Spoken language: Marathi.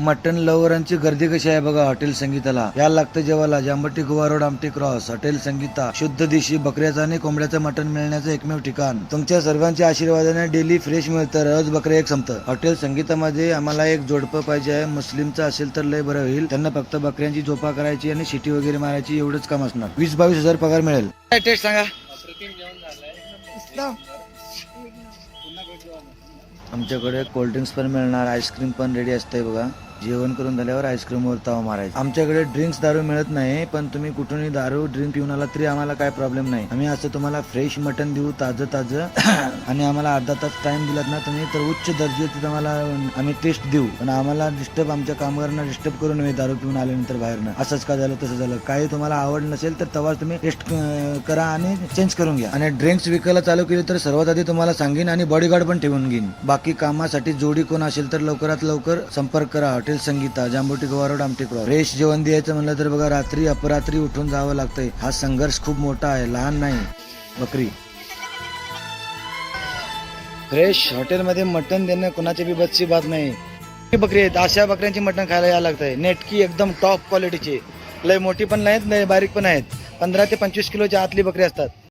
मटन लवरांची गर्दी कशी आहे बघा हॉटेल संगीताला. याला लागतं जेवायला. जांभटी गोवा रोड, आमटी क्रॉस, हॉटेल संगीता. शुद्ध देशी बकऱ्याचं आणि कोंबड्याचं मटन मिळण्याचं एकमेव ठिकाण. तुमच्या सर्वांच्या आशीर्वादाने डेली फ्रेश मिळतं. रोज बकरे एक संपतं. हॉटेल संगीतामध्ये आम्हाला एक जोडपं पाहिजे आहे. मुस्लिमचं असेल तर लय बरं होईल. त्यांना फक्त बकऱ्यांची झोपा करायची आणि शिटी वगैरे मारायची, एवढंच काम असणार. 20-22 हजार पगार मिळेल. काय टेस्ट सांगा. आमच्याकडे कोल्ड्रिंक्स पण मिळणार, आईस्क्रीम पण रेडी असते बघा. जेवण करून झाल्यावर आईस्क्रीम वर ताव मारायचं. आमच्याकडे ड्रिंक्स दारू मिळत नाही, पण तुम्ही कुठूनही दारू ड्रिंक पिऊन आला तरी आम्हाला काय प्रॉब्लेम नाही. आम्ही असं तुम्हाला फ्रेश मटन देऊ, ताजं आणि आम्हाला अर्धा तास टाइम दिलात ना तुम्ही तर उच्च दर्जाचं आम्हाला आम्ही टेस्ट देऊ. पण आम्हाला डिस्टर्ब, आमच्या कामगारांना डिस्टर्ब करू नये दारू पिऊन आल्यानंतर बाहेरनं. असंच का झालं तसं झालं. काही तुम्हाला आवड नसेल तर तेव्हा तुम्ही टेस्ट करा आणि चेंज करून घ्या. आणि ड्रिंक्स विकायला चालू केली तर सर्वात आधी तुम्हाला सांगेन आणि बॉडीगार्ड पण ठेवून घेईन. बाकी कामासाठी जोडी कोण असेल तर लवकरात लवकर संपर्क करा. हॉटेल संगीता, जांभोटी गोवा रोड, आमटी क्रॉस. फ्रेश जेवण द्यायचं म्हणलं तर बघा रात्री अपरात्री उठून जावं लागतंय. हा संघर्ष खूप मोठा आहे, लहान नाही. बकरी फ्रेश हॉटेलमध्ये मटन देणं कोणाची बी बसची बात नाही. बकरी आहेत, अशा बकऱ्यांची मटन खायला यायला लागतंय. नेटकी एकदम टॉप क्वालिटीची. लय मोठी पण नाहीत, लय बारीक पण आहेत. 15 ते 25 किलोच्या आतली बकरी असतात.